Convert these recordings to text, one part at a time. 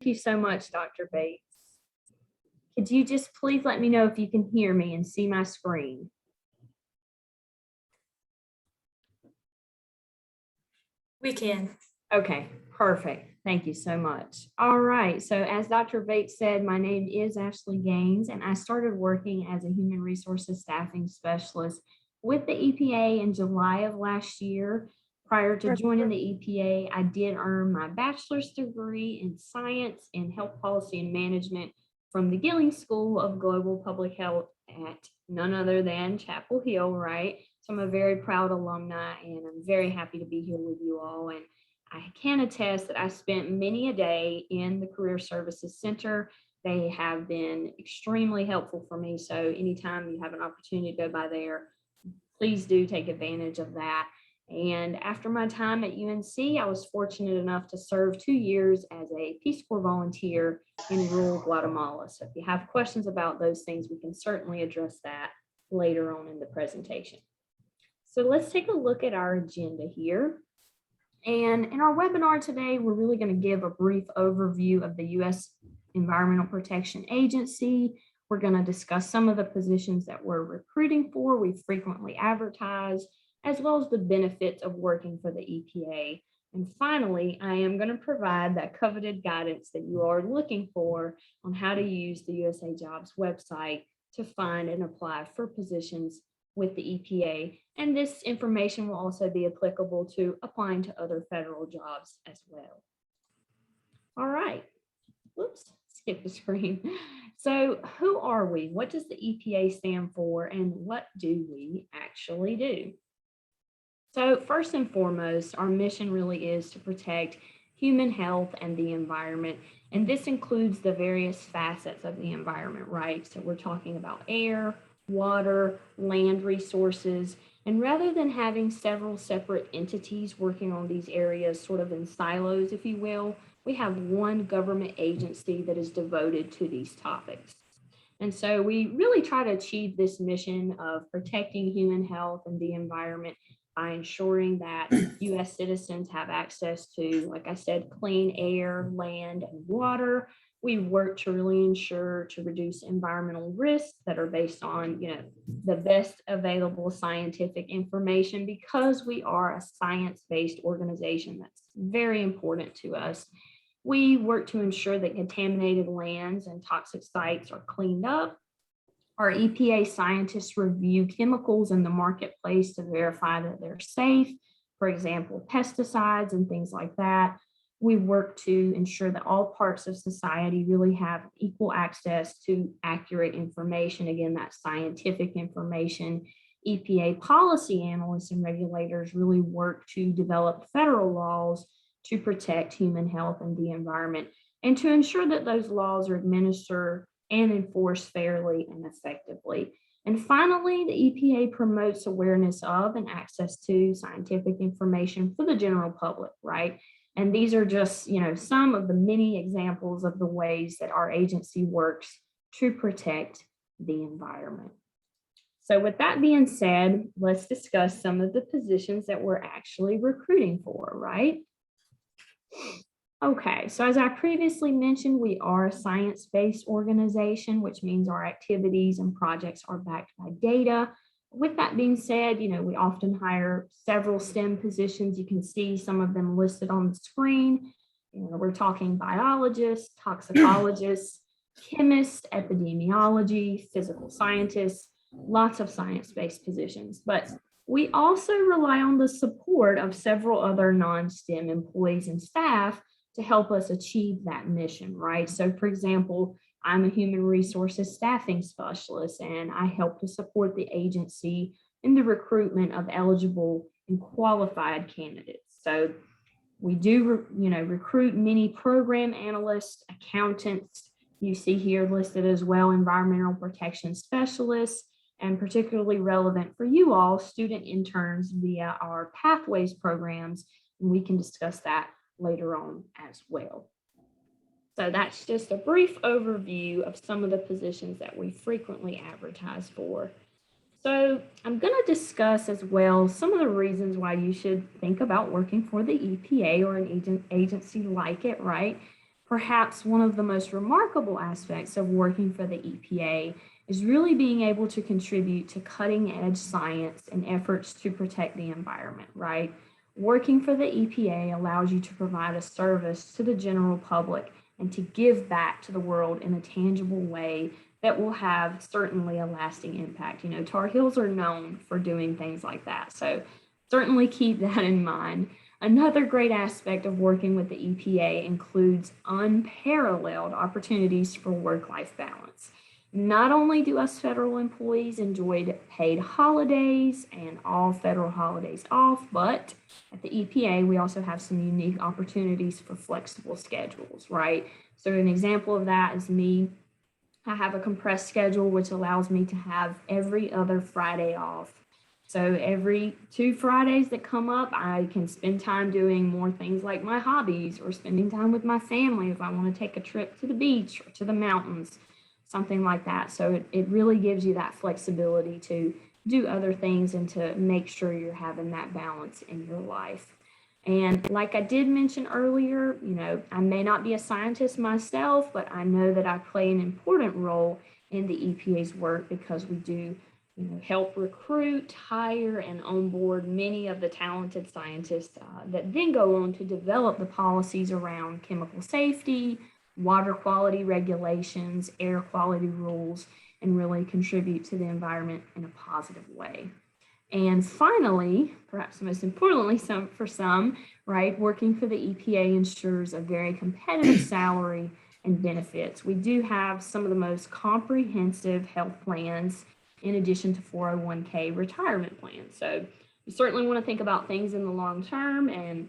Thank you so much, Dr. Bates. Could you just please let me know if you can hear me and see my screen? We can. Okay, perfect. Thank you so much. All right, so as Dr. Bates said, my name is Ashley Gaines, and I started working as a human resources staffing specialist with the EPA in July of last year. Prior to joining the EPA, I did earn my bachelor's degree in science and health policy and management from the Gilling School of Global Public Health at none other than Chapel Hill, right? So I'm a very proud alumni, and I'm very happy to be here with you all. And I can attest that I spent many a day in the Career Services Center. They have been extremely helpful for me. So anytime you have an opportunity to go by there, please do take advantage of that. And after my time at UNC, I was fortunate enough to serve 2 years as a Peace Corps volunteer in rural Guatemala. So if you have questions about those things, we can certainly address that later on in the presentation. So let's take a look at our agenda here. And in our webinar today, we're really going to give a brief overview of the U.S. Environmental Protection Agency. We're going to discuss some of the positions that we're recruiting for, we frequently advertise, as well as the benefits of working for the EPA. And finally, I am going to provide that coveted guidance that you are looking for on how to use the USA Jobs website to find and apply for positions with the EPA. And this information will also be applicable to applying to other federal jobs as well. All right, whoops, skip the screen. So who are we? What does the EPA stand for, and what do we actually do? So first and foremost, our mission really is to protect human health and the environment. And this includes the various facets of the environment, right? So we're talking about air, water, land resources. And rather than having several separate entities working on these areas sort of in silos, if you will, we have one government agency that is devoted to these topics. And so we really try to achieve this mission of protecting human health and the environment by ensuring that U.S. citizens have access to, like I said, clean air, land, and water. We work to really ensure to reduce environmental risks that are based on, the best available scientific information, because we are a science-based organization. That's very important to us. We work to ensure that contaminated lands and toxic sites are cleaned up. Our EPA scientists review chemicals in the marketplace to verify that they're safe, for example, pesticides and things like that. We work to ensure that all parts of society really have equal access to accurate information. Again, that scientific information. EPA policy analysts and regulators really work to develop federal laws to protect human health and the environment, and to ensure that those laws are administered and enforced fairly and effectively. And finally, the EPA promotes awareness of and access to scientific information for the general public, right? And these are just, some of the many examples of the ways that our agency works to protect the environment. So with that being said, let's discuss some of the positions that we're actually recruiting for, right? Okay, so as I previously mentioned, we are a science-based organization, which means our activities and projects are backed by data. With that being said, we often hire several STEM positions. You can see some of them listed on the screen. We're talking biologists, toxicologists, chemists, epidemiology, physical scientists, lots of science-based positions. But we also rely on the support of several other non-STEM employees and staff to help us achieve that mission, right? So for example, I'm a human resources staffing specialist, and I help to support the agency in the recruitment of eligible and qualified candidates. So we do, recruit many program analysts, accountants. You see here listed as well, environmental protection specialists, and particularly relevant for you all, student interns via our Pathways programs. And we can discuss that later on as well. So that's just a brief overview of some of the positions that we frequently advertise for. So I'm going to discuss as well some of the reasons why you should think about working for the EPA or an agency like it, right? Perhaps one of the most remarkable aspects of working for the EPA is really being able to contribute to cutting edge science and efforts to protect the environment, right? Working for the EPA allows you to provide a service to the general public and to give back to the world in a tangible way that will have certainly a lasting impact. You know, Tar Heels are known for doing things like that. So certainly keep that in mind. Another great aspect of working with the EPA includes unparalleled opportunities for work-life balance. Not only do us federal employees enjoy paid holidays and all federal holidays off, but at the EPA, we also have some unique opportunities for flexible schedules, right? So an example of that is me. I have a compressed schedule, which allows me to have every other Friday off. So every 2 Fridays that come up, I can spend time doing more things like my hobbies or spending time with my family if I want to take a trip to the beach or to the mountains, something like that. So it really gives you that flexibility to do other things and to make sure you're having that balance in your life. And like I did mention earlier, you know, I may not be a scientist myself, but I know that I play an important role in the EPA's work because we do, you know, help recruit, hire, and onboard many of the talented scientists that then go on to develop the policies around chemical safety, water quality regulations, air quality rules, and really contribute to the environment in a positive way. And finally, perhaps most importantly, for some, right, working for the EPA ensures a very competitive salary and benefits. We do have some of the most comprehensive health plans in addition to 401k retirement plans. So you certainly want to think about things in the long term, and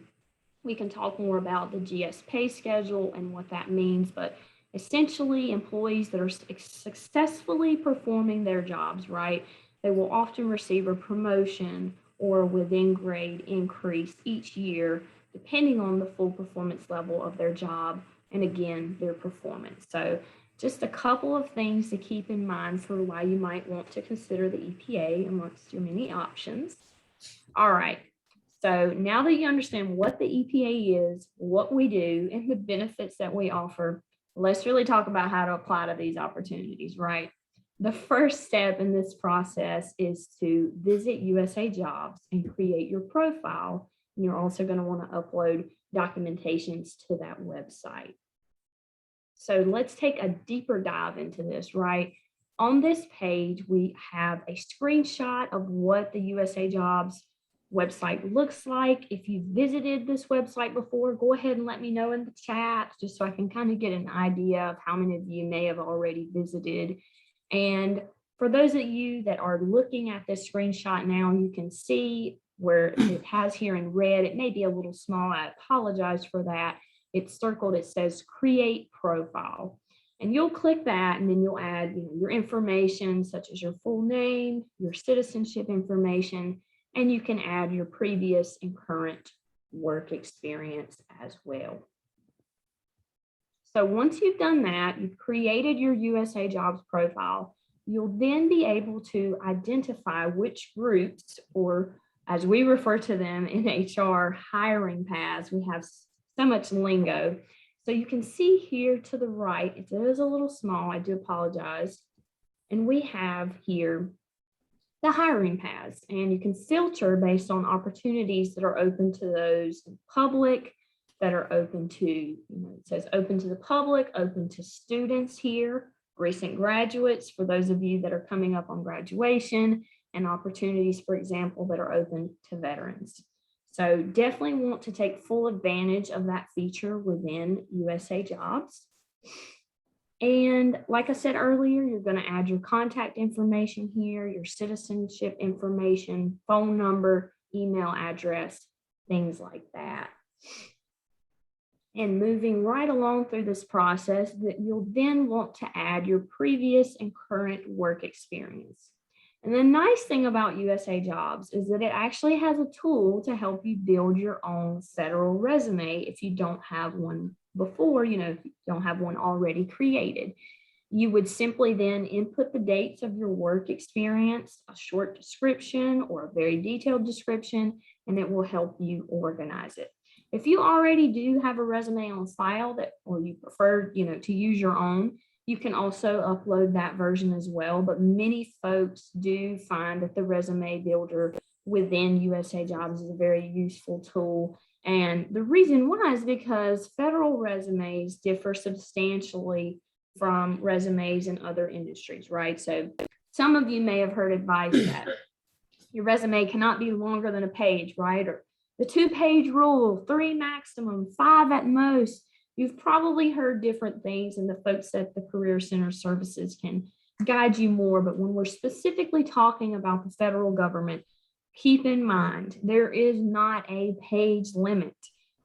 we can talk more about the GS pay schedule and what that means, but essentially employees that are successfully performing their jobs, right, they will often receive a promotion or within grade increase each year, depending on the full performance level of their job and again, their performance. So just a couple of things to keep in mind for why you might want to consider the EPA amongst your many options. All right. So now that you understand what the EPA is, what we do, and the benefits that we offer, let's really talk about how to apply to these opportunities, right? The first step in this process is to visit USA Jobs and create your profile. And you're also going to want to upload documentations to that website. So let's take a deeper dive into this, right? On this page, we have a screenshot of what the USA Jobs website looks like. If you visited this website before, go ahead and let me know in the chat, just so I can kind of get an idea of how many of you may have already visited. And for those of you that are looking at this screenshot now, you can see where it has here in red. It may be a little small. I apologize for that. It's circled. It says create profile. And you'll click that, and then you'll add, your information, such as your full name, your citizenship information, and you can add your previous and current work experience as well. So once you've done that, you've created your USA Jobs profile, you'll then be able to identify which groups, or as we refer to them in HR, hiring paths. We have so much lingo. So you can see here to the right, it is a little small, I do apologize. And we have here the hiring paths, and you can filter based on opportunities that are open to those in public, that are open to, it says open to the public, open to students here, recent graduates for those of you that are coming up on graduation, and opportunities, for example, that are open to veterans. So definitely want to take full advantage of that feature within USA Jobs. And like I said earlier, you're going to add your contact information here, your citizenship information, phone number, email address, things like that. And moving right along through this process, that you'll then want to add your previous and current work experience. And the nice thing about USA Jobs is that it actually has a tool to help you build your own federal resume if you don't have one before, if you don't have one already created. You would simply then input the dates of your work experience, a short description or a very detailed description, and it will help you organize it. If you already do have a resume on file that, or you prefer, to use your own, you can also upload that version as well. But many folks do find that the resume builder within USA Jobs is a very useful tool. And the reason why is because federal resumes differ substantially from resumes in other industries, right? So some of you may have heard advice that your resume cannot be longer than a page, right? Or the 2-page rule, 3 maximum, 5 at most. You've probably heard different things, and the folks at the Career Center Services can guide you more. But when we're specifically talking about the federal government, keep in mind, there is not a page limit.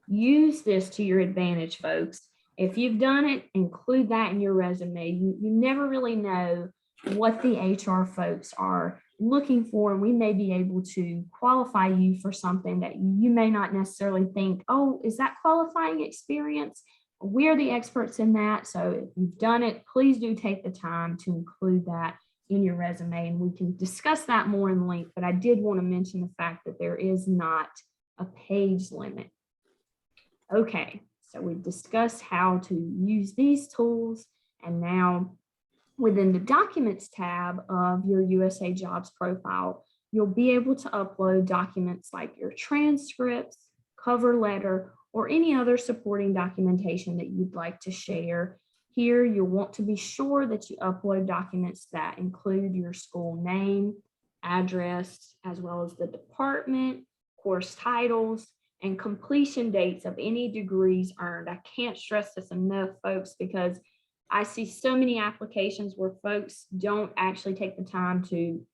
Use this to your advantage, folks. If you've done it, include that in your resume. You never really know what the HR folks are looking for, and we may be able to qualify you for something that you may not necessarily think, oh, is that qualifying experience? We're the experts in that. So if you've done it, please do take the time to include that in your resume, and we can discuss that more in length. But I did want to mention the fact that there is not a page limit. Okay, so we've discussed how to use these tools, and now within the Documents tab of your USA Jobs profile, you'll be able to upload documents like your transcripts, cover letter, or any other supporting documentation that you'd like to share. Here, you'll want to be sure that you upload documents that include your school name, address, as well as the department, course titles, and completion dates of any degrees earned. I can't stress this enough, folks, because I see so many applications where folks don't actually take the time to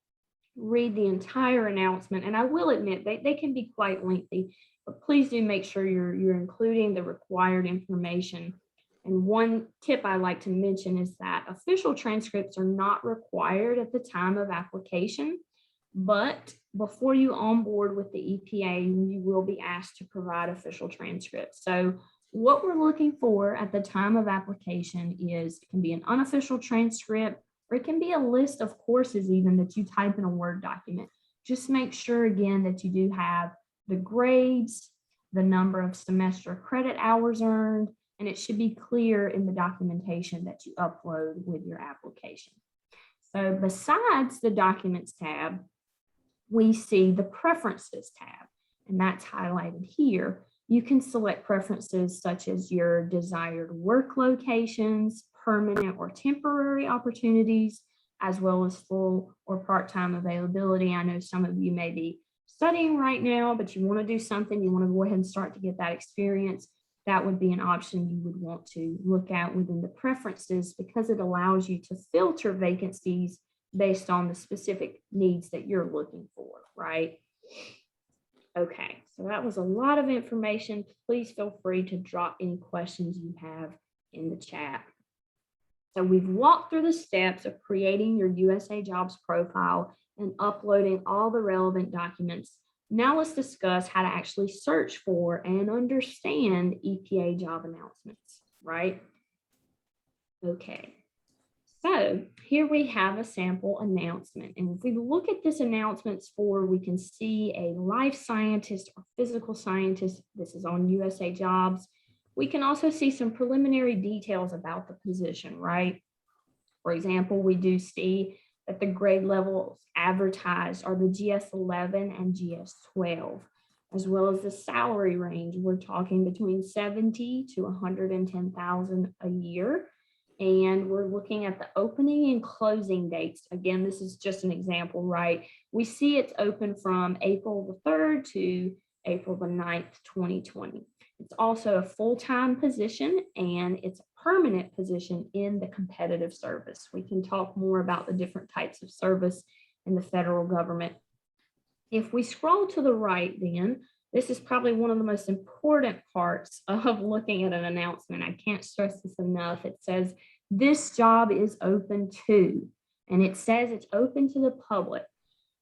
read the entire announcement. And I will admit they can be quite lengthy, but please do make sure you're including the required information. And one tip I like to mention is that official transcripts are not required at the time of application, but before you onboard with the EPA, you will be asked to provide official transcripts. So what we're looking for at the time of application is, it can be an unofficial transcript, or it can be a list of courses even that you type in a Word document. Just make sure again that you do have the grades, the number of semester credit hours earned, and it should be clear in the documentation that you upload with your application. So besides the Documents tab, we see the Preferences tab, and that's highlighted here. You can select preferences such as your desired work locations, permanent or temporary opportunities, as well as full or part-time availability. I know some of you may be studying right now, but you want to do something, you want to go ahead and start to get that experience. That would be an option you would want to look at within the preferences, because it allows you to filter vacancies based on the specific needs that you're looking for, right? Okay, so that was a lot of information. Please feel free to drop any questions you have in the chat. So we've walked through the steps of creating your USA Jobs profile and uploading all the relevant documents. Now let's discuss how to actually search for and understand EPA job announcements, right? Okay. So here we have a sample announcement. And if we look at this announcements for, we can see a life scientist or physical scientist. This is on USA Jobs. We can also see some preliminary details about the position, right? For example, we do see that the grade levels advertised are the GS11 and GS12, as well as the salary range. We're talking between 70 to 110,000 a year. And we're looking at the opening and closing dates. Again, this is just an example, right? We see it's open from April the 3rd to April the 9th, 2020. It's also a full-time position, and it's a permanent position in the competitive service. We can talk more about the different types of service in the federal government. If we scroll to the right, then this is probably one of the most important parts of looking at an announcement. I can't stress this enough. It says, this job is open to, and it says it's open to the public.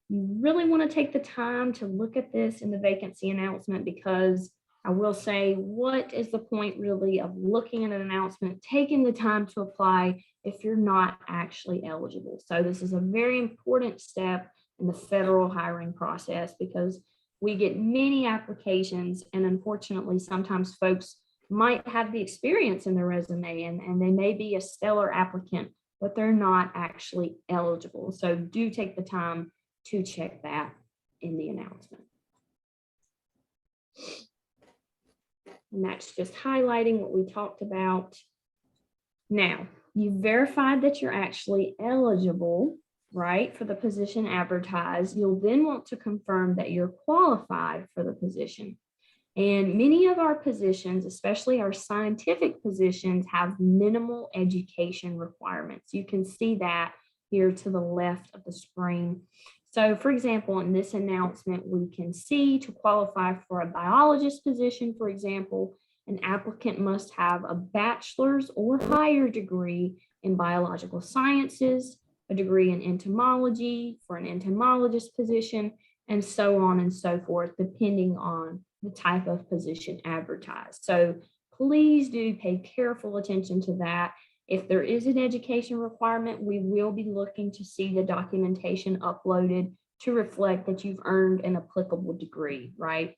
You really want to take the time to look at this in the vacancy announcement, because I will say, what is the point really of looking at an announcement, taking the time to apply if you're not actually eligible? So this is a very important step in the federal hiring process, because We get many applications, and unfortunately, sometimes folks might have the experience in their resume and they may be a stellar applicant, but they're not actually eligible. So do take the time to check that in the announcement. And that's just highlighting what we talked about. Now, you verified that you're actually eligible, right, for the position advertised. You'll then want to confirm that you're qualified for the position. And many of our positions, especially our scientific positions, have minimal education requirements. You can see that here to the left of the screen. So for example, in this announcement, we can see to qualify for a biologist position, for example, an applicant must have a bachelor's or higher degree in biological sciences, a degree in entomology for an entomologist position, and so on and so forth, depending on the type of position advertised. So please do pay careful attention to that. If there is an education requirement, we will be looking to see the documentation uploaded to reflect that you've earned an applicable degree, right?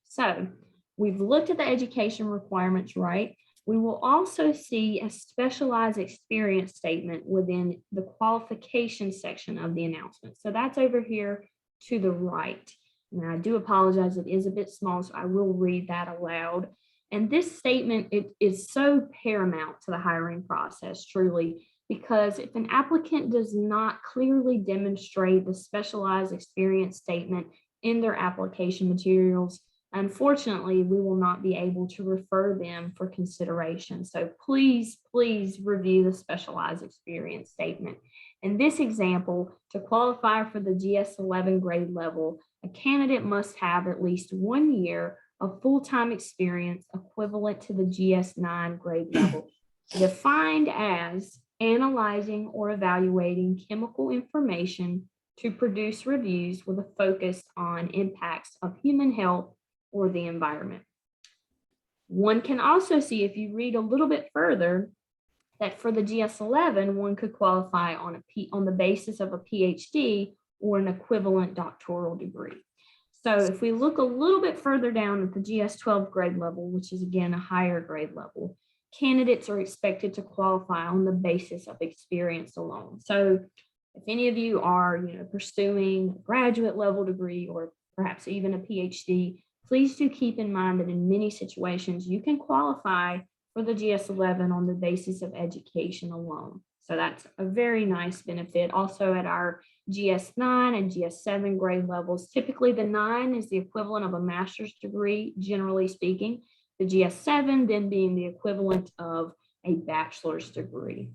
So we've looked at the education requirements, right? We will also see a specialized experience statement within the qualification section of the announcement. So that's over here to the right. And I do apologize, it is a bit small, so I will read that aloud. And this statement, it is so paramount to the hiring process, truly, because if an applicant does not clearly demonstrate the specialized experience statement in their application materials, unfortunately, we will not be able to refer them for consideration. So please, please review the specialized experience statement. In this example, to qualify for the GS11 grade level, a candidate must have at least 1 year of full-time experience equivalent to the GS9 grade level, defined as analyzing or evaluating chemical information to produce reviews with a focus on impacts of human health or the environment. One can also see, if you read a little bit further, that for the GS11, one could qualify on the basis of a PhD or an equivalent doctoral degree. So if we look a little bit further down at the GS12 grade level, which is again a higher grade level, candidates are expected to qualify on the basis of experience alone. So if any of you are pursuing a graduate level degree or perhaps even a PhD, please do keep in mind that in many situations you can qualify for the GS11 on the basis of education alone. So that's a very nice benefit. Also at our GS9 and GS7 grade levels, typically the 9 is the equivalent of a master's degree, generally speaking. The GS7 then being the equivalent of a bachelor's degree.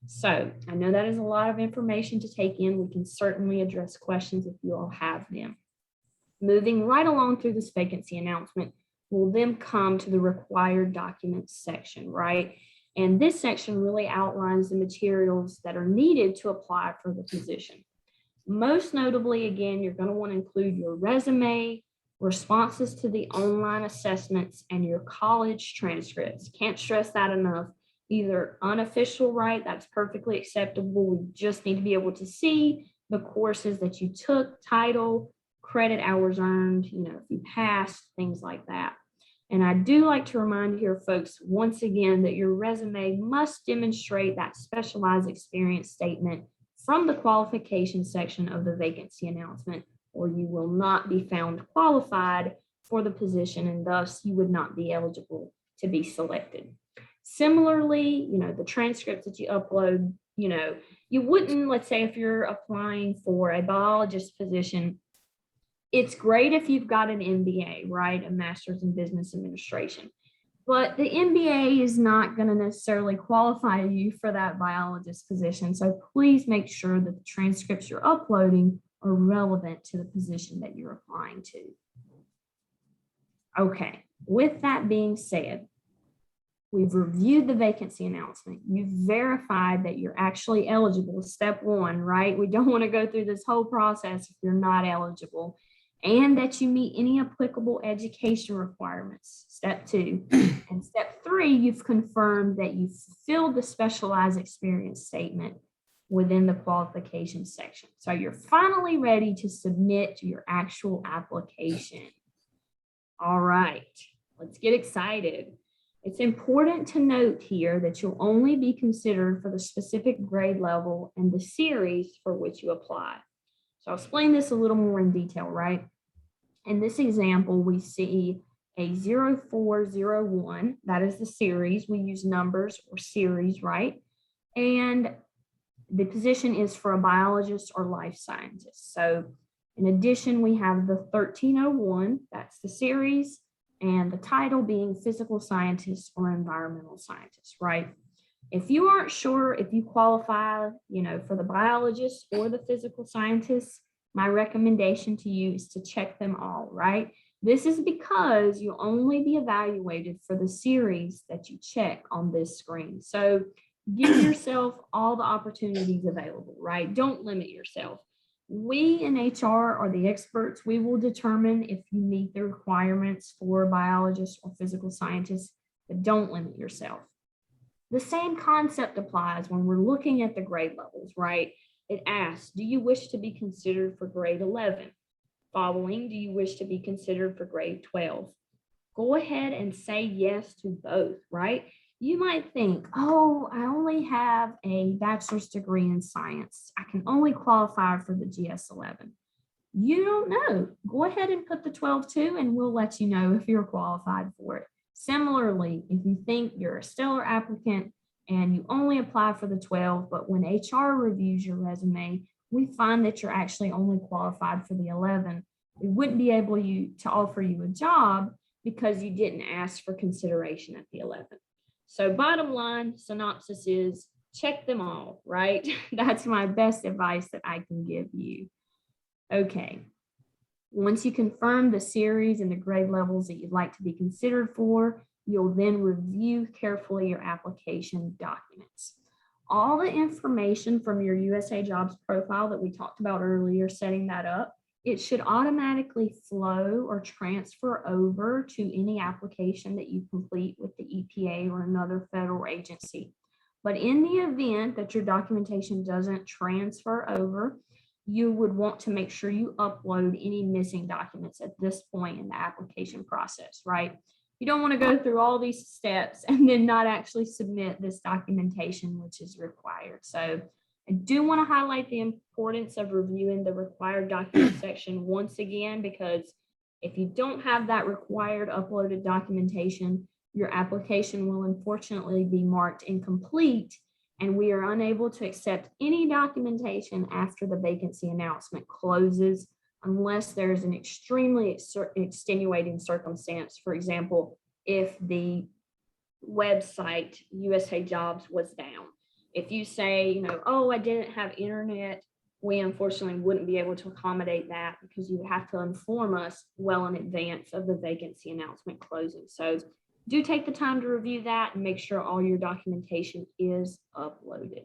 So I know that is a lot of information to take in. We can certainly address questions if you all have them. Moving right along through this vacancy announcement, we'll then come to the required documents section, right? And this section really outlines the materials that are needed to apply for the position. Most notably, again, you're going to want to include your resume, responses to the online assessments, and your college transcripts. Can't stress that enough. Either unofficial, right? That's perfectly acceptable. We just need to be able to see the courses that you took, title, credit hours earned, if you passed, things like that. And I do like to remind here, folks, once again, that your resume must demonstrate that specialized experience statement from the qualification section of the vacancy announcement, or you will not be found qualified for the position, and thus you would not be eligible to be selected. Similarly, the transcripts that you upload, you wouldn't, let's say if you're applying for a biologist position, it's great if you've got an MBA, right? A master's in business administration. But the MBA is not going to necessarily qualify you for that biologist position. So please make sure that the transcripts you're uploading are relevant to the position that you're applying to. Okay, with that being said, we've reviewed the vacancy announcement. You've verified that you're actually eligible, step one, right? We don't want to go through this whole process if you're not eligible, and that you meet any applicable education requirements, step two. And step three, you've confirmed that you've fulfilled the specialized experience statement. within the qualification section. So you're finally ready to submit your actual application. All right, let's get excited. It's important to note here that you'll only be considered for the specific grade level and the series for which you apply. So I'll explain this a little more in detail, right? In this example, we see a 0401, that is the series. We use numbers or series, right? And the position is for a biologist or life scientist. So in addition, we have the 1301, that's the series, and the title being physical scientist or environmental scientist, right? If you aren't sure if you qualify, for the biologist or the physical scientist, my recommendation to you is to check them all, right? This is because you'll only be evaluated for the series that you check on this screen. So give yourself all the opportunities available, right? Don't limit yourself. We in HR are the experts. We will determine if you meet the requirements for biologists or physical scientists, but don't limit yourself. The same concept applies when we're looking at the grade levels, right? It asks, do you wish to be considered for grade 11? Following, do you wish to be considered for grade 12? Go ahead and say yes to both, right? You might think, oh, I only have a bachelor's degree in science. I can only qualify for the GS11. You don't know. Go ahead and put the 12 too, and we'll let you know if you're qualified for it. Similarly, if you think you're a stellar applicant and you only apply for the 12, but when HR reviews your resume, we find that you're actually only qualified for the 11, we wouldn't be able to offer you a job because you didn't ask for consideration at the 11. So bottom line synopsis is check them all, right? That's my best advice that I can give you. Okay. Once you confirm the series and the grade levels that you'd like to be considered for, you'll then review carefully your application documents. All the information from your USA Jobs profile that we talked about earlier, setting that up, it should automatically flow or transfer over to any application that you complete with the EPA or another federal agency. But in the event that your documentation doesn't transfer over, you would want to make sure you upload any missing documents at this point in the application process, right? You don't want to go through all these steps and then not actually submit this documentation, which is required. So I do want to highlight the importance of reviewing the required document section once again, because if you don't have that required uploaded documentation, your application will unfortunately be marked incomplete, and we are unable to accept any documentation after the vacancy announcement closes unless there's an extremely extenuating circumstance. For example, if the website USA Jobs was down. If you say, oh, I didn't have internet, we unfortunately wouldn't be able to accommodate that because you have to inform us well in advance of the vacancy announcement closing. So do take the time to review that and make sure all your documentation is uploaded.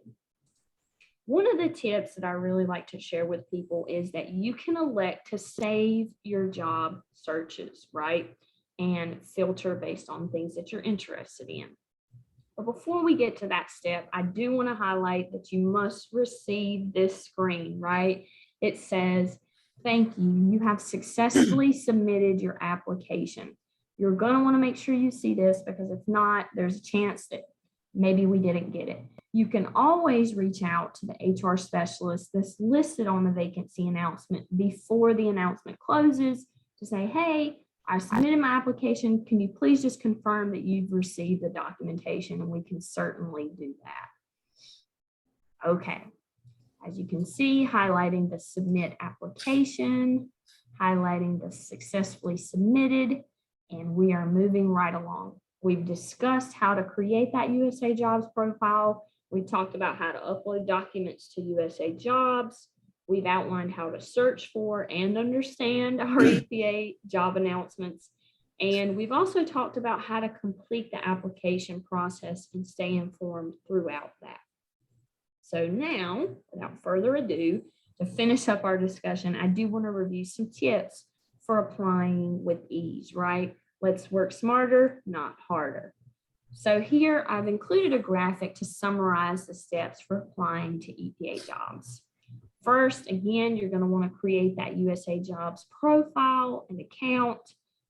One of the tips that I really like to share with people is that you can elect to save your job searches, right? And filter based on things that you're interested in. But before we get to that step, I do want to highlight that you must receive this screen, right? It says, thank you. You have successfully submitted your application. You're going to want to make sure you see this because if not, there's a chance that maybe we didn't get it. You can always reach out to the HR specialist that's listed on the vacancy announcement before the announcement closes to say, hey, I submitted my application. Can you please just confirm that you've received the documentation? And we can certainly do that. Okay. As you can see, highlighting the submit application, highlighting the successfully submitted, and we are moving right along. We've discussed how to create that USA Jobs profile. We talked about how to upload documents to USA Jobs. We've outlined how to search for and understand our EPA job announcements. And we've also talked about how to complete the application process and stay informed throughout that. So now, without further ado, to finish up our discussion, I do want to review some tips for applying with ease, right? Let's work smarter, not harder. So here I've included a graphic to summarize the steps for applying to EPA jobs. First, again, you're going to want to create that USA Jobs profile and account.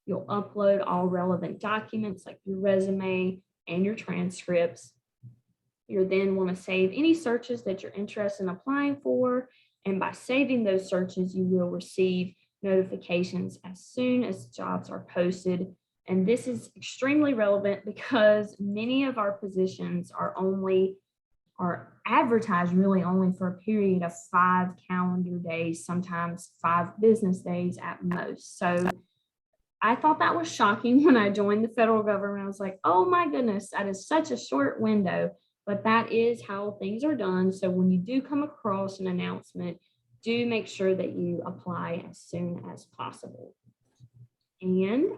You'll upload all relevant documents like your resume and your transcripts. You'll then want to save any searches that you're interested in applying for. And by saving those searches, you will receive notifications as soon as jobs are posted. And this is extremely relevant because many of our positions are advertised really only for a period of 5 calendar days, sometimes 5 business days at most. So I thought that was shocking when I joined the federal government. I was like, oh my goodness, that is such a short window, but that is how things are done. So when you do come across an announcement, do make sure that you apply as soon as possible. And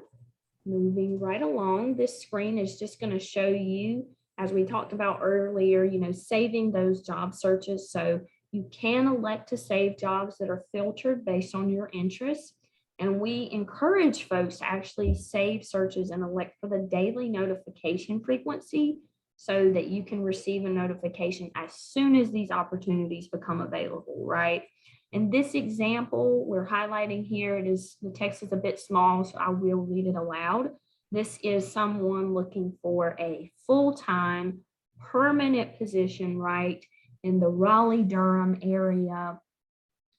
moving right along, this screen is just going to show you, as we talked about earlier, saving those job searches. So you can elect to save jobs that are filtered based on your interests. And we encourage folks to actually save searches and elect for the daily notification frequency so that you can receive a notification as soon as these opportunities become available, right? In this example, we're highlighting here, the text is a bit small, so I will read it aloud. This is someone looking for a full-time permanent position, right, in the Raleigh-Durham area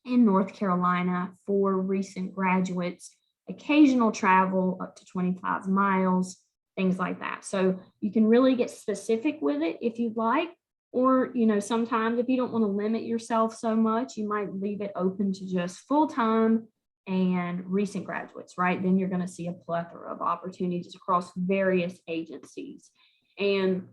in North Carolina for recent graduates, occasional travel up to 25 miles, things like that. So you can really get specific with it if you'd like, or, sometimes if you don't want to limit yourself so much, you might leave it open to just full-time and recent graduates, right? Then you're going to see a plethora of opportunities across various agencies. And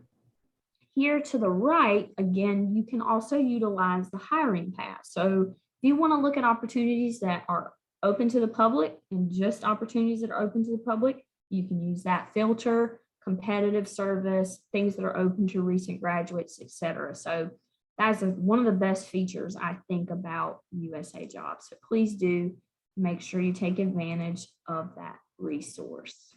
here to the right, again, you can also utilize the hiring path. So if you want to look at opportunities that are open to the public and just opportunities that are open to the public, you can use that filter, competitive service, things that are open to recent graduates, etc. So that's one of the best features, I think, about USA Jobs. So please do make sure you take advantage of that resource.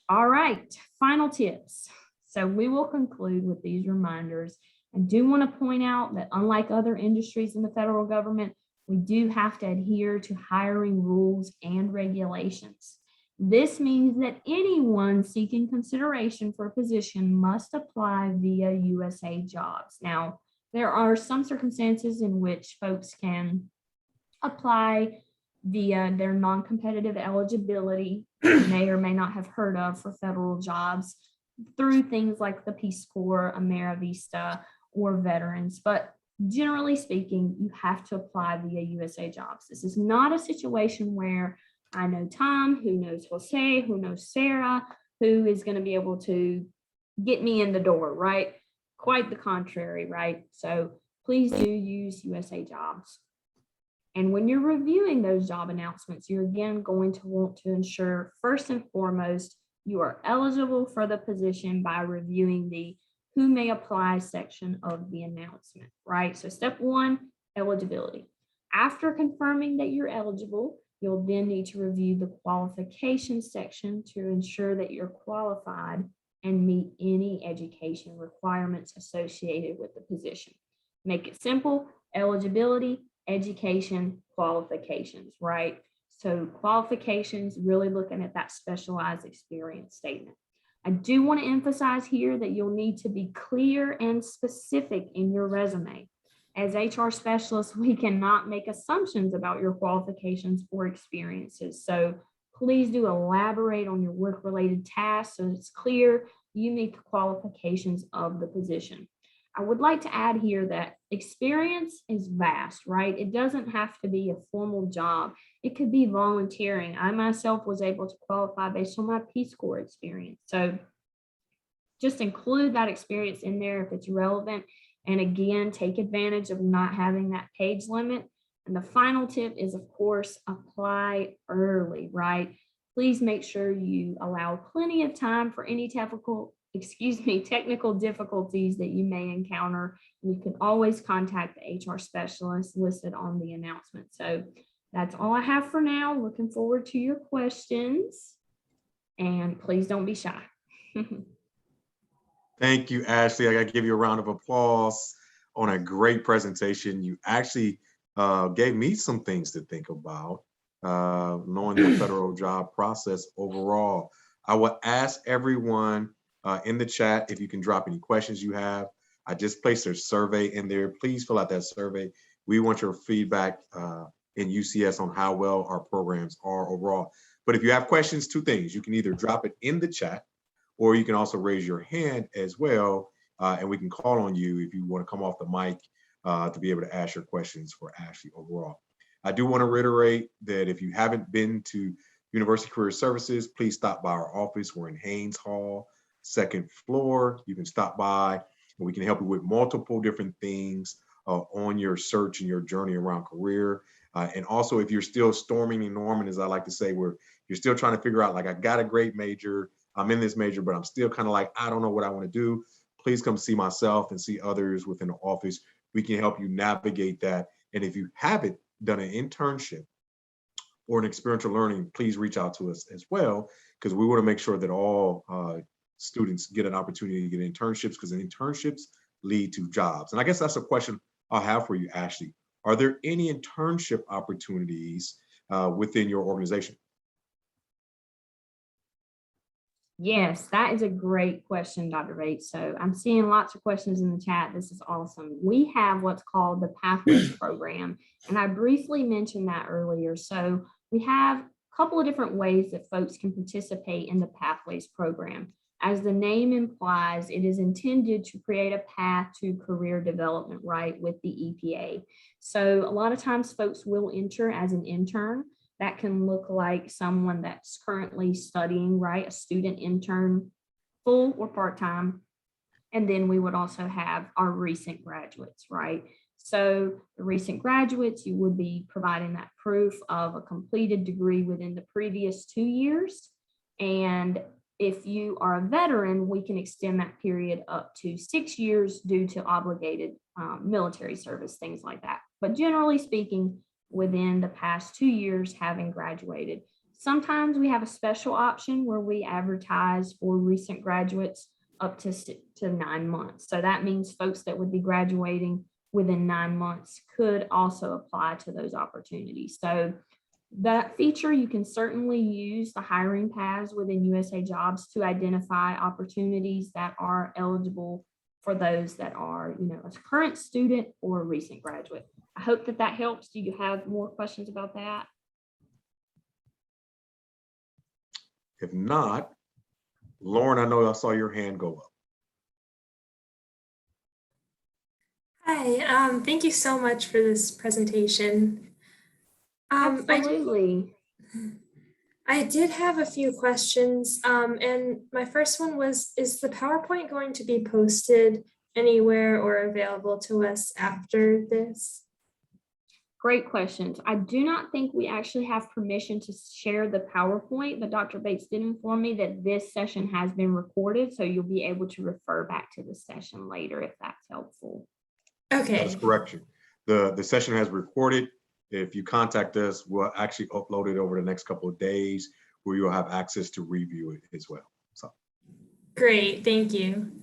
All right, final tips. So we will conclude with these reminders. I do want to point out that unlike other industries in the federal government, we do have to adhere to hiring rules and regulations. This means that anyone seeking consideration for a position must apply via USA Jobs. Now, there are some circumstances in which folks can apply via their non-competitive eligibility may or may not have heard of for federal jobs through things like the Peace Corps, AmeriVista, or veterans. But generally speaking, you have to apply via USA Jobs. This is not a situation where I know Tom, who knows Jose, who knows Sarah, who is going to be able to get me in the door, right? Quite the contrary, right? So please do use USA Jobs. And when you're reviewing those job announcements, you're again going to want to ensure, first and foremost, you are eligible for the position by reviewing the who may apply section of the announcement, right? So step 1, eligibility. After confirming that you're eligible, you'll then need to review the qualifications section to ensure that you're qualified and meet any education requirements associated with the position. Make it simple: eligibility, education, qualifications, right? So qualifications, really looking at that specialized experience statement. I do want to emphasize here that you'll need to be clear and specific in your resume. As HR specialists, we cannot make assumptions about your qualifications or experiences. So please do elaborate on your work-related tasks so it's clear you meet the qualifications of the position. I would like to add here that experience is vast, right? It doesn't have to be a formal job. It could be volunteering. I myself was able to qualify based on my Peace Corps experience. So just include that experience in there if it's relevant. And again, take advantage of not having that page limit. And the final tip is, of course, apply early, right? Please make sure you allow plenty of time for any technical difficulties that you may encounter. You can always contact the HR specialist listed on the announcement. So that's all I have for now. Looking forward to your questions. And please don't be shy. Thank you, Ashley. I got to give you a round of applause on a great presentation. You actually gave me some things to think about, knowing the federal job process overall. I will ask everyone in the chat if you can drop any questions you have. I just placed a survey in there. Please fill out that survey. We want your feedback in UCS on how well our programs are overall. But if you have questions, two things. You can either drop it in the chat, or you can also raise your hand as well, and we can call on you if you want to come off the mic to be able to ask your questions for Ashley overall. I do want to reiterate that if you haven't been to University Career Services, please stop by our office. We're in Haynes Hall, second floor. You can stop by and we can help you with multiple different things on your search and your journey around career. And also, if you're still storming and norming, as I like to say, where you're still trying to figure out, like, I got a great major, I'm in this major, but I'm still kind of like, I don't know what I want to do. Please come see myself and see others within the office. We can help you navigate that. And if you haven't done an internship or an experiential learning, please reach out to us as well, because we want to make sure that all students get an opportunity to get internships, because internships lead to jobs. And I guess that's a question I'll have for you, Ashley. Are there any internship opportunities within your organization? Yes, that is a great question, Dr. Bates. So I'm seeing lots of questions in the chat. This is awesome. We have what's called the Pathways program, and I briefly mentioned that earlier. So we have a couple of different ways that folks can participate in the Pathways program. As the name implies, it is intended to create a path to career development, right, with the EPA. So a lot of times folks will enter as an intern. That can look like someone that's currently studying, right? A student intern, full or part-time. And then we would also have our recent graduates, right? So the recent graduates, you would be providing that proof of a completed degree within the previous 2 years. And if you are a veteran, we can extend that period up to 6 years due to obligated military service, things like that. But generally speaking, within the past 2 years having graduated. Sometimes we have a special option where we advertise for recent graduates up to 9 months. So that means folks that would be graduating within 9 months could also apply to those opportunities. So that feature, you can certainly use the hiring paths within USA Jobs to identify opportunities that are eligible for those that are, a current student or a recent graduate. I hope that that helps. Do you have more questions about that? If not, Lauren, I know I saw your hand go up. Hi, thank you so much for this presentation. Absolutely. I did have a few questions, and my first one was, is the PowerPoint going to be posted anywhere or available to us after this? Great questions. I do not think we actually have permission to share the PowerPoint, but Dr. Bates did inform me that this session has been recorded, so you'll be able to refer back to the session later if that's helpful. Okay. That's correct. The session has recorded. If you contact us, we'll actually upload it over the next couple of days where you'll have access to review it as well. So great, thank you.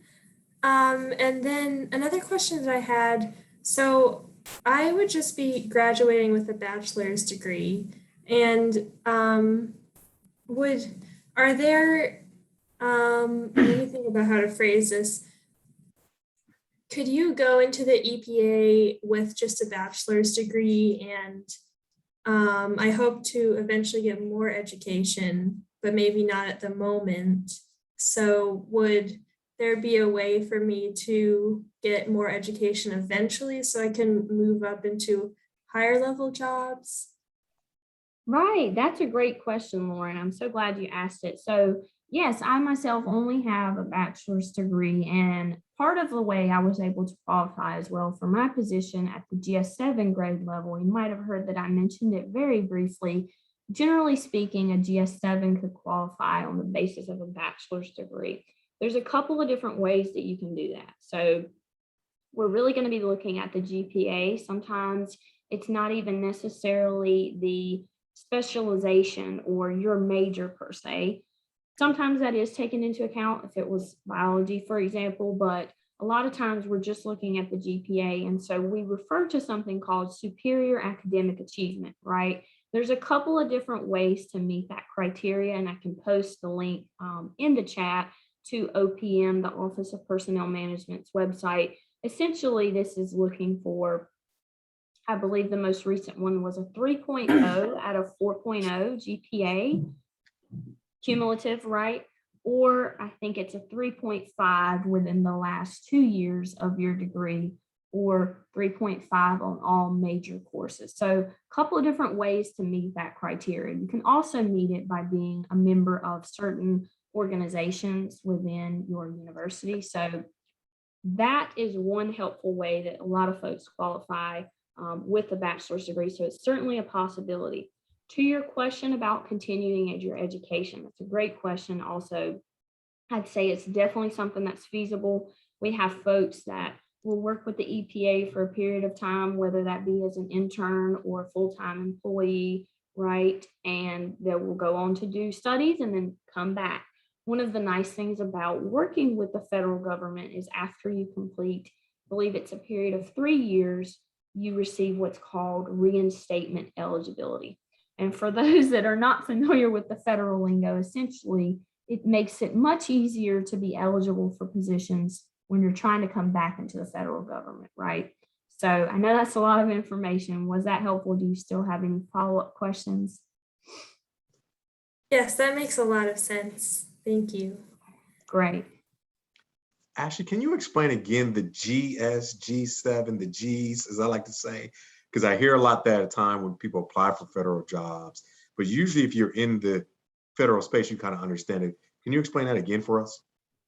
And then another question that I had, so I would just be graduating with a bachelor's degree, and are there, let me think about how to phrase this. Could you go into the EPA with just a bachelor's degree, and I hope to eventually get more education, but maybe not at the moment. So would there be a way for me to get more education eventually so I can move up into higher level jobs? Right, that's a great question, Lauren. I'm so glad you asked it. So yes, I myself only have a bachelor's degree, and part of the way I was able to qualify as well for my position at the GS7 grade level, you might have heard that I mentioned it very briefly. Generally speaking, a GS7 could qualify on the basis of a bachelor's degree. There's a couple of different ways that you can do that. So we're really going to be looking at the GPA. Sometimes it's not even necessarily the specialization or your major per se. Sometimes that is taken into account if it was biology, for example, but a lot of times we're just looking at the GPA. And so we refer to something called superior academic achievement, right? There's a couple of different ways to meet that criteria, and I can post the link in the chat to OPM, the Office of Personnel Management's website. Essentially, this is looking for, I believe the most recent one was a 3.0 out of 4.0 GPA, cumulative, right? Or I think it's a 3.5 within the last 2 years of your degree, or 3.5 on all major courses. So a couple of different ways to meet that criteria. You can also meet it by being a member of certain organizations within your university. So that is one helpful way that a lot of folks qualify with a bachelor's degree. So it's certainly a possibility. To your question about continuing your education, that's a great question. Also, I'd say it's definitely something that's feasible. We have folks that will work with the EPA for a period of time, whether that be as an intern or a full-time employee, right? And they will go on to do studies and then come back. One of the nice things about working with the federal government is after you complete, I believe it's a period of 3 years, you receive what's called reinstatement eligibility. And for those that are not familiar with the federal lingo, essentially, it makes it much easier to be eligible for positions when you're trying to come back into the federal government, right? So I know that's a lot of information. Was that helpful? Do you still have any follow-up questions? Yes, that makes a lot of sense. Thank you. Great. Ashley, can you explain again the GS, G7, the Gs, as I like to say? Because I hear a lot that at a time when people apply for federal jobs, but usually if you're in the federal space, you kind of understand it. Can you explain that again for us?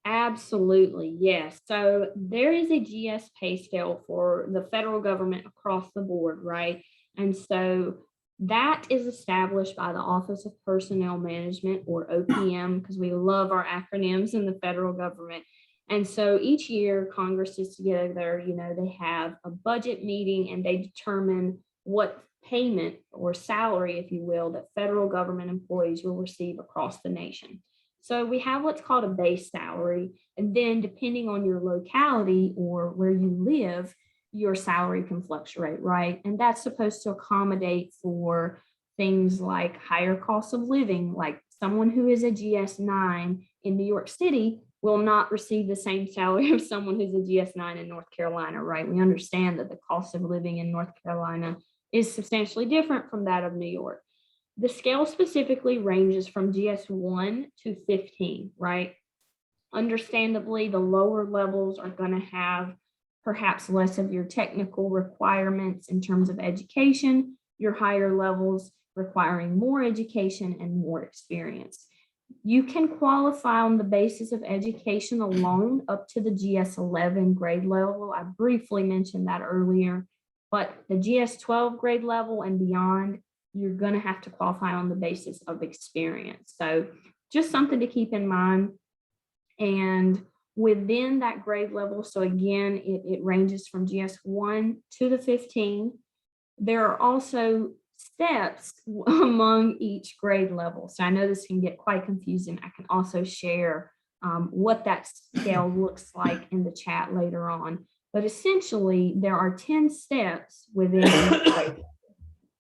Absolutely, yes. So there is a GS pay scale for the federal government across the board, right? And so that is established by the Office of Personnel Management, or OPM, because we love our acronyms in the federal government. And so each year Congress is together, they have a budget meeting and they determine what payment or salary, if you will, that federal government employees will receive across the nation. So we have what's called a base salary, and then depending on your locality or where you live, your salary can fluctuate, right? And that's supposed to accommodate for things like higher costs of living. Like someone who is a GS9 in New York City will not receive the same salary of someone who's a GS9 in North Carolina, right? We understand that the cost of living in North Carolina is substantially different from that of New York. The scale specifically ranges from GS1 to 15, right? Understandably, the lower levels are going to have perhaps less of your technical requirements in terms of education, your higher levels requiring more education and more experience. You can qualify on the basis of education alone up to the GS11 grade level. I briefly mentioned that earlier, but the GS12 grade level and beyond, you're going to have to qualify on the basis of experience. So just something to keep in mind. And within that grade level, so again, it ranges from GS1 to the 15. There are also steps among each grade level. So I know this can get quite confusing. I can also share what that scale looks like in the chat later on. But essentially, there are 10 steps within each grade,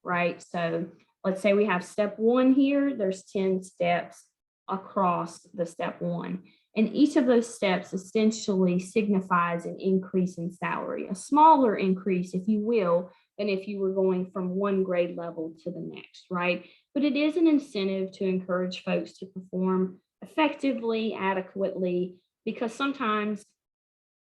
right? So let's say we have step 1 here. There's 10 steps across the step 1. And each of those steps essentially signifies an increase in salary, a smaller increase, if you will, than if you were going from one grade level to the next, right? But it is an incentive to encourage folks to perform effectively, adequately, because sometimes,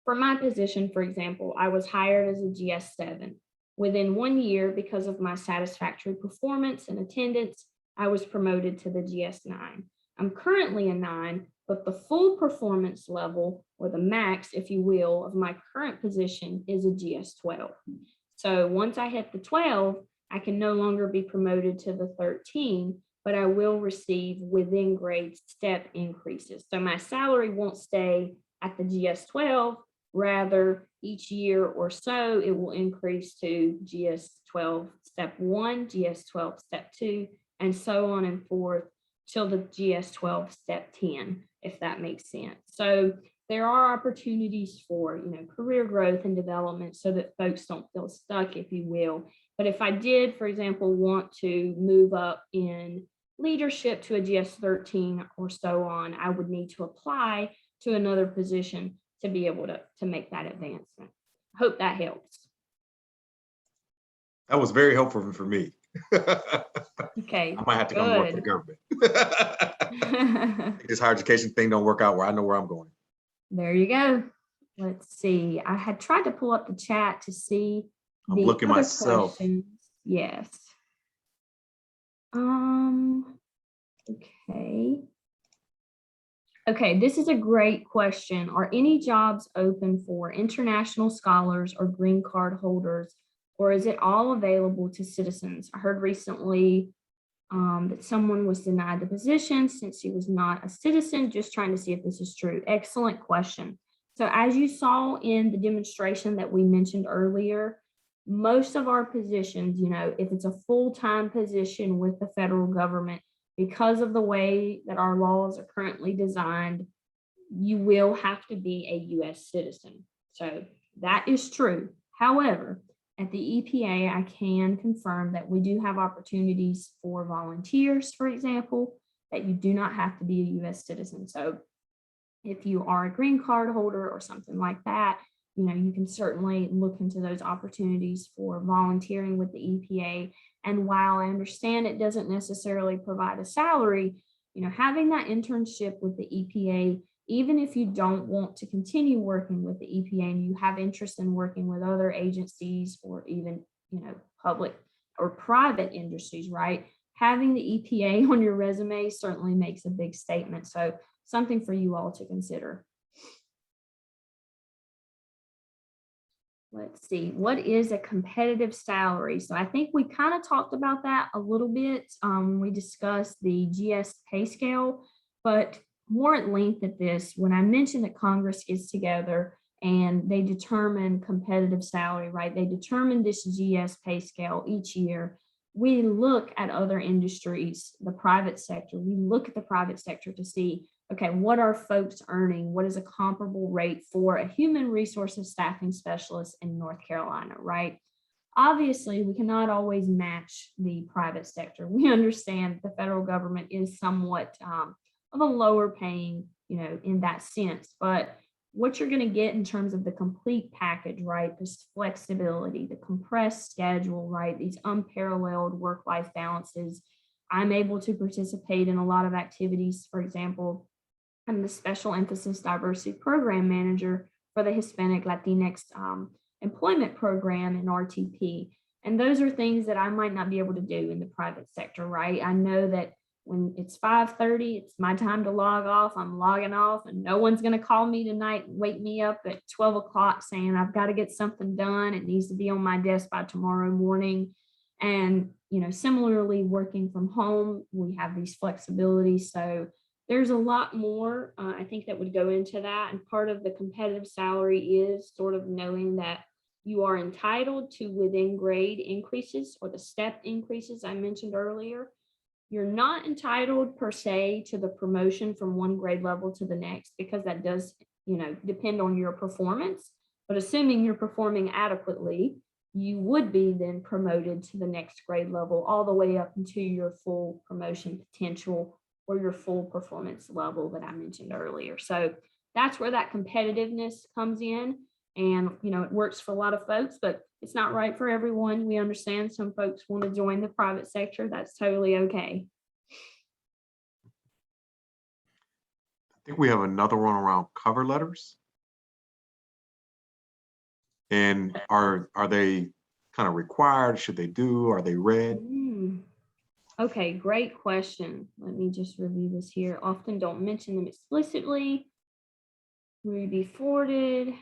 for my position, for example, I was hired as a GS7. Within 1 year, because of my satisfactory performance and attendance, I was promoted to the GS9. I'm currently a 9, but the full performance level, or the max, if you will, of my current position is a GS12. So once I hit the 12, I can no longer be promoted to the 13, but I will receive within grade step increases. So my salary won't stay at the GS12, rather each year or so, it will increase to GS12 step 1, GS12 step 2, and so on and forth till the GS-12 step 10, if that makes sense. So there are opportunities for, career growth and development so that folks don't feel stuck, if you will. But if I did, for example, want to move up in leadership to a GS-13 or so on, I would need to apply to another position to be able to make that advancement. Hope that helps. That was very helpful for me. Okay. I might have to come to work for the government. This higher education thing don't work out where I know where I'm going. There you go. Let's see. I had tried to pull up the chat to see I'm the looking other myself. questions. Yes. Okay. Okay, this is a great question. Are any jobs open for international scholars or green card holders, or is it all available to citizens? I heard recently that someone was denied the position since he was not a citizen. Just trying to see if this is true. Excellent question. So as you saw in the demonstration that we mentioned earlier, most of our positions, if it's a full-time position with the federal government, because of the way that our laws are currently designed, you will have to be a U.S. citizen. So that is true. However, at the EPA, I can confirm that we do have opportunities for volunteers, for example, that you do not have to be a U.S. citizen. So if you are a green card holder or something like that, you can certainly look into those opportunities for volunteering with the EPA. And while I understand it doesn't necessarily provide a salary, having that internship with the EPA, even if you don't want to continue working with the EPA and you have interest in working with other agencies or even, public or private industries, right? Having the EPA on your resume certainly makes a big statement. So something for you all to consider. Let's see, what is a competitive salary? So I think we kind of talked about that a little bit. We discussed the GS pay scale, but more at length at this, when I mentioned that Congress gets together and they determine competitive salary, right? They determine this GS pay scale each year. We look at other industries, the private sector. We look at the private sector to see, okay, what are folks earning? What is a comparable rate for a human resources staffing specialist in North Carolina, right? Obviously, we cannot always match the private sector. We understand the federal government is somewhat of a lower paying, in that sense, but what you're going to get in terms of the complete package, right? This flexibility, the compressed schedule, right? These unparalleled work-life balances. I'm able to participate in a lot of activities. For example, I'm the special emphasis diversity program manager for the Hispanic Latinx employment program in RTP. And those are things that I might not be able to do in the private sector, right? I know that when it's 5:30, it's my time to log off. I'm logging off and no one's going to call me tonight and wake me up at 12 o'clock saying I've got to get something done. It needs to be on my desk by tomorrow morning. And, similarly working from home, we have these flexibilities. So there's a lot more, I think, that would go into that. And part of the competitive salary is sort of knowing that you are entitled to within grade increases or the step increases I mentioned earlier. You're not entitled per se to the promotion from one grade level to the next, because that does, depend on your performance. But assuming you're performing adequately, you would be then promoted to the next grade level all the way up into your full promotion potential or your full performance level that I mentioned earlier. So that's where that competitiveness comes in. And, it works for a lot of folks, but it's not right for everyone. We understand some folks want to join the private sector. That's totally okay. I think we have another one around cover letters. And are they kind of required? Should they do? Are they read? Okay, great question. Let me just review this here. Often don't mention them explicitly. Will be forwarded.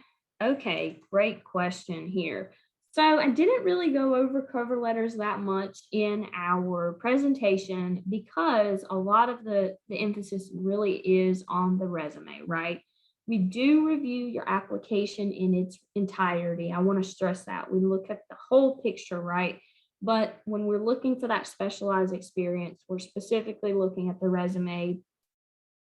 Okay, great question here. So I didn't really go over cover letters that much in our presentation because a lot of the emphasis really is on the resume, right? We do review your application in its entirety. I want to stress that. We look at the whole picture, right? But when we're looking for that specialized experience, we're specifically looking at the resume.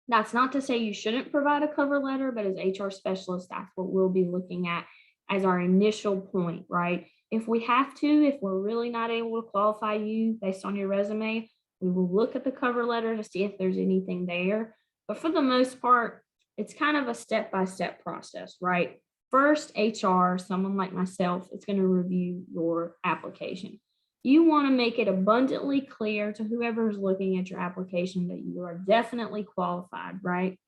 That's not to say you shouldn't provide a cover letter, but as HR specialists, that's what we'll be looking at as our initial point, right? If we have to, if we're really not able to qualify you based on your resume, we will look at the cover letter to see if there's anything there. But for the most part, it's kind of a step-by-step process, right? First, HR, someone like myself, is going to review your application. You want to make it abundantly clear to whoever is looking at your application that you are definitely qualified, right?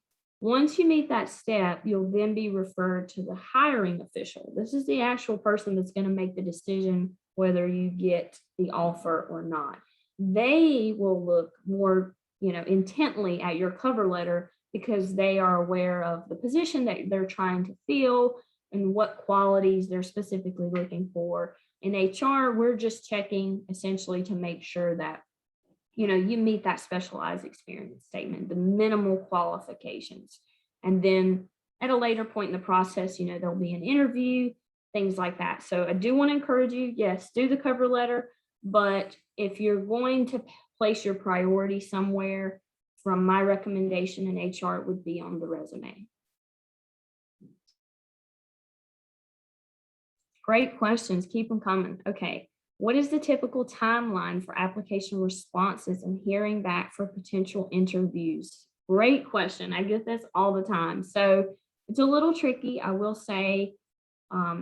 Once you meet that step, you'll then be referred to the hiring official. This is the actual person that's going to make the decision whether you get the offer or not. They will look more, intently at your cover letter because they are aware of the position that they're trying to fill and what qualities they're specifically looking for. In HR, we're just checking essentially to make sure that you meet that specialized experience statement, the minimal qualifications. And then at a later point in the process, there'll be an interview, things like that. So I do want to encourage you, yes, do the cover letter, but if you're going to place your priority somewhere, from my recommendation in HR, it would be on the resume. Great questions. Keep them coming. Okay. What is the typical timeline for application responses and hearing back for potential interviews? Great question. I get this all the time. So it's a little tricky. I will say,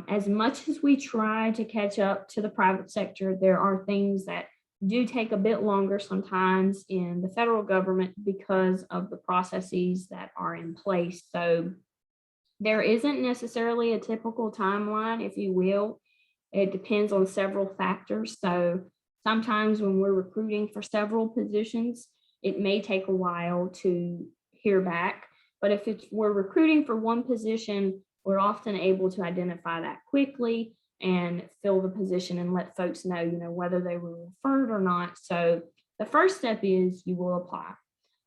as much as we try to catch up to the private sector, there are things that do take a bit longer sometimes in the federal government because of the processes that are in place. So there isn't necessarily a typical timeline, if you will. It depends on several factors. So sometimes when we're recruiting for several positions, it may take a while to hear back. But if we're recruiting for one position, we're often able to identify that quickly and fill the position and let folks know, whether they were referred or not. So the first step is you will apply.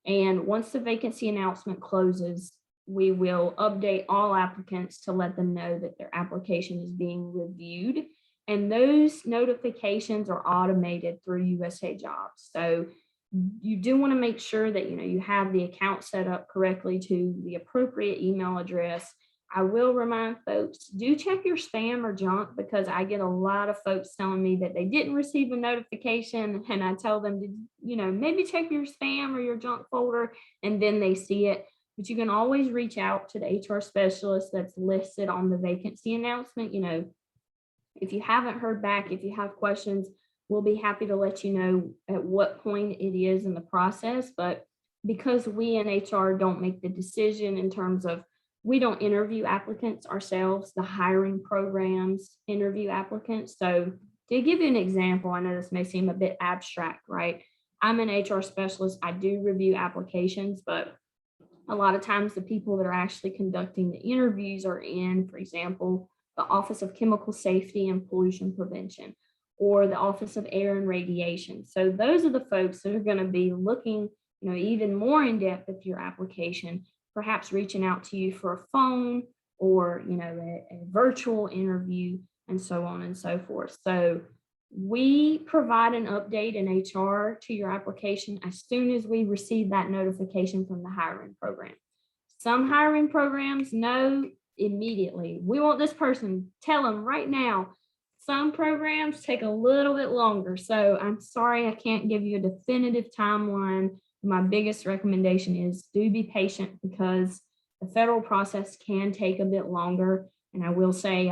And once the vacancy announcement closes, we will update all applicants to let them know that their application is being reviewed. And those notifications are automated through USA Jobs. So you do want to make sure that you have the account set up correctly to the appropriate email address. I will remind folks, do check your spam or junk, because I get a lot of folks telling me that they didn't receive a notification, and I tell them to, maybe check your spam or your junk folder, and then they see it. But you can always reach out to the HR specialist that's listed on the vacancy announcement. If you haven't heard back, if you have questions, we'll be happy to let you know at what point it is in the process. But because we in HR don't make the decision in terms of, we don't interview applicants ourselves, the hiring programs interview applicants. So to give you an example, I know this may seem a bit abstract, right? I'm an HR specialist. I do review applications, but a lot of times the people that are actually conducting the interviews are in, for example, the Office of Chemical Safety and Pollution Prevention, or the Office of Air and Radiation. So those are the folks that are going to be looking, even more in depth at your application, perhaps reaching out to you for a phone or, a virtual interview, and so on and so forth. So we provide an update in HR to your application as soon as we receive that notification from the hiring program. Some hiring programs know immediately. We want this person, tell them right now. Some programs take a little bit longer. So I'm sorry, I can't give you a definitive timeline. My biggest recommendation is do be patient, because the federal process can take a bit longer. And I will say,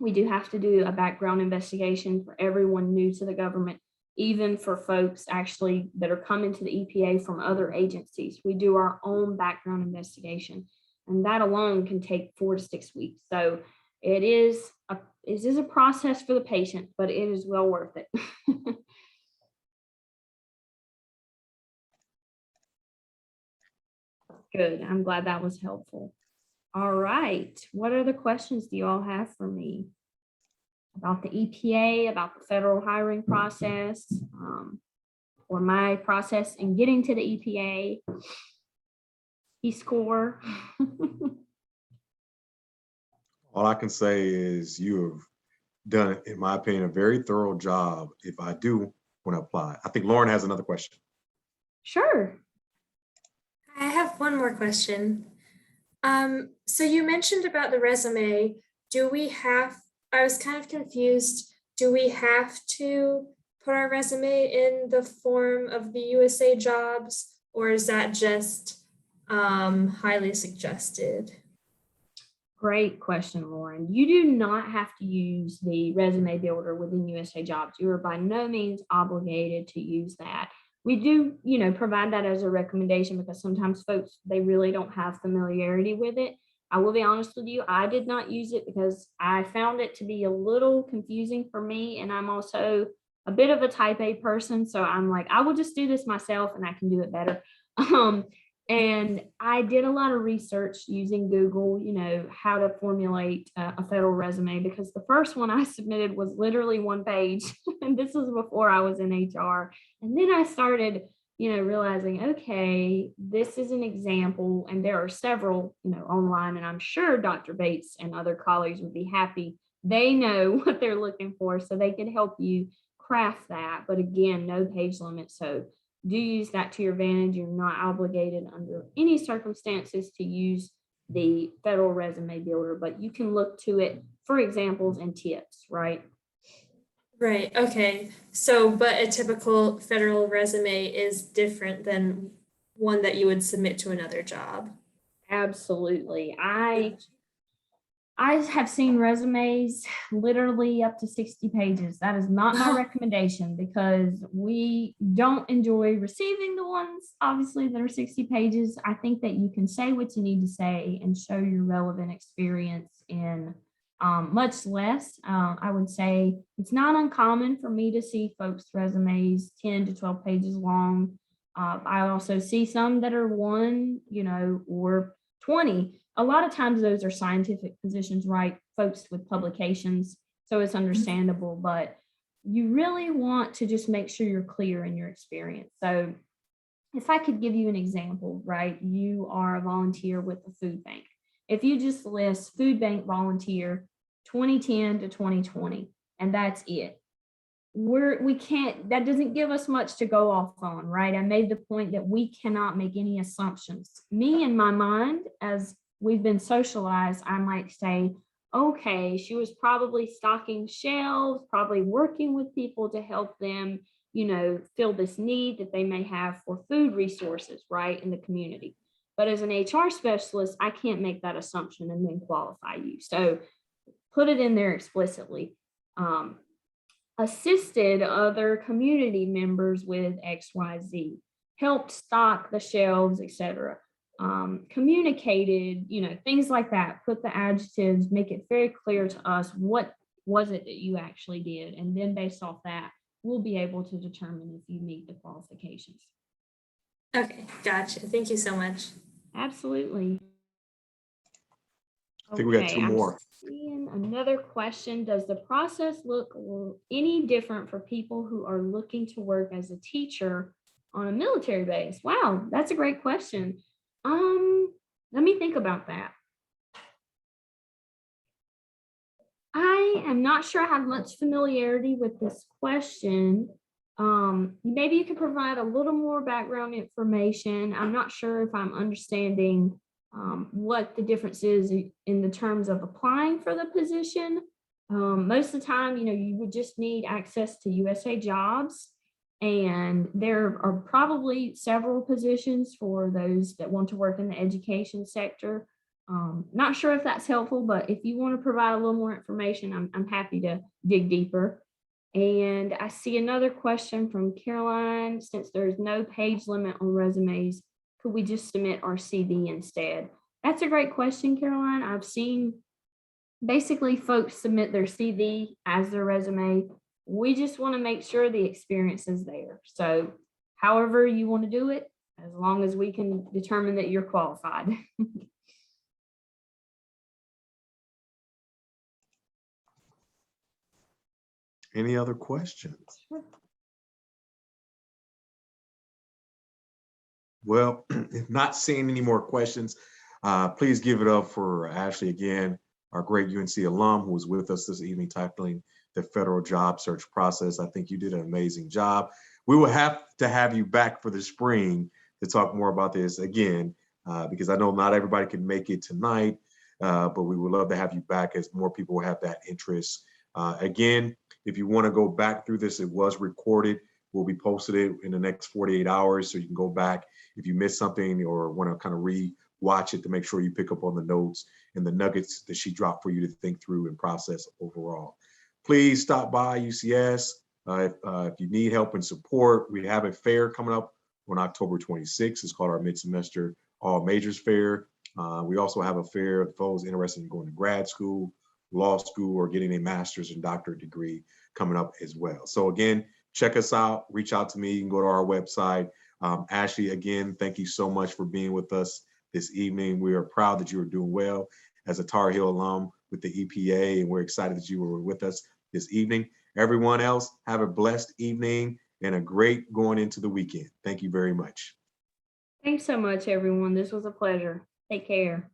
we do have to do a background investigation for everyone new to the government, even for folks actually that are coming to the EPA from other agencies. We do our own background investigation, and that alone can take 4 to 6 weeks. So it is a process for the patient, but it is well worth it. Good. I'm glad that was helpful. All right. What other questions do you all have for me about the EPA, about the federal hiring process, or my process in getting to the EPA, E-score? All I can say is you have done, in my opinion, a very thorough job if I do want to apply. I think Lauren has another question. Sure. I have one more question. So you mentioned about the resume. Do we have, I was kind of confused. Do we have to put our resume in the form of the USA jobs, or is that just highly suggested? Great question, Lauren. You do not have to use the resume builder within USA Jobs. You are by no means obligated to use that. We do, provide that as a recommendation because sometimes folks, they really don't have familiarity with it. I will be honest with you, I did not use it because I found it to be a little confusing for me. And I'm also a bit of a type A person. So I'm like, I will just do this myself and I can do it better. Um, and I did a lot of research using Google, how to formulate a federal resume, because the first one I submitted was literally one page. And this was before I was in HR. And then I started, realizing, okay, this is an example. And there are several, online. And I'm sure Dr. Bates and other colleagues would be happy. They know what they're looking for, so they can help you craft that. But again, no page limit. So do use that to your advantage. You're not obligated under any circumstances to use the federal resume builder, but you can look to it for examples and tips, right? Right, okay. So, but a typical federal resume is different than one that you would submit to another job. Absolutely. I have seen resumes literally up to 60 pages. That is not my recommendation because we don't enjoy receiving the ones, obviously, that are 60 pages. I think that you can say what you need to say and show your relevant experience in much less. I would say it's not uncommon for me to see folks' resumes 10 to 12 pages long. I also see some that are one, or 20. A lot of times those are scientific positions, right? Folks with publications. So it's understandable, but you really want to just make sure you're clear in your experience. So if I could give you an example, right? You are a volunteer with the food bank. If you just list food bank volunteer 2010 to 2020, and that's it. We can't, that doesn't give us much to go off on, right? I made the point that we cannot make any assumptions. Me, in my mind, as we've been socialized, I might say, okay, she was probably stocking shelves, probably working with people to help them, fill this need that they may have for food resources, right, in the community. But as an HR specialist, I can't make that assumption and then qualify you. So put it in there explicitly. Assisted other community members with XYZ, helped stock the shelves, etc. Communicated, things like that. Put the adjectives, make it very clear to us what was it that you actually did. And then based off that, we'll be able to determine if you meet the qualifications. Okay, gotcha. Thank you so much. Absolutely. I think we got two more. Seeing another question. Does the process look any different for people who are looking to work as a teacher on a military base? Wow, that's a great question. Let me think about that. I am not sure I have much familiarity with this question. Maybe you could provide a little more background information. I'm not sure if I'm understanding what the difference is in the terms of applying for the position. Most of the time, you would just need access to USA Jobs, and there are probably several positions for those that want to work in the education sector. Not sure if that's helpful, but if you want to provide a little more information, I'm happy to dig deeper. And I see another question from Caroline. Since there's no page limit on resumes, could we just submit our CV instead? That's a great question, Caroline. I've seen basically folks submit their CV as their resume. We just want to make sure the experience is there. So however you want to do it, as long as we can determine that you're qualified. Any other questions? Sure. Well, if not seeing any more questions, please give it up for Ashley again. our great UNC alum who was with us this evening tackling the federal job search process. I think you did an amazing job. We will have to have you back for the spring to talk more about this again, because I know not everybody can make it tonight, but we would love to have you back as more people have that interest. Again, if you want to go back through this, it was recorded. We'll be posted it in the next 48 hours, so you can go back if you missed something or want to kind of re-watch it to make sure you pick up on the notes and the nuggets that she dropped for you to think through and process overall. Please stop by UCS. If you need help and support, we have a fair coming up on October 26th. It's called our Mid-Semester All Majors Fair. We also have a fair for those interested in going to grad school, law school, or getting a master's and doctorate degree coming up as well. So again, check us out, reach out to me, you can go to our website. Ashley, again, thank you so much for being with us this evening. We are proud that you are doing well as a Tar Heel alum with the EPA, and we're excited that you were with us this evening. Everyone else, have a blessed evening and a great going into the weekend. Thank you very much. Thanks so much, everyone. This was a pleasure. Take care.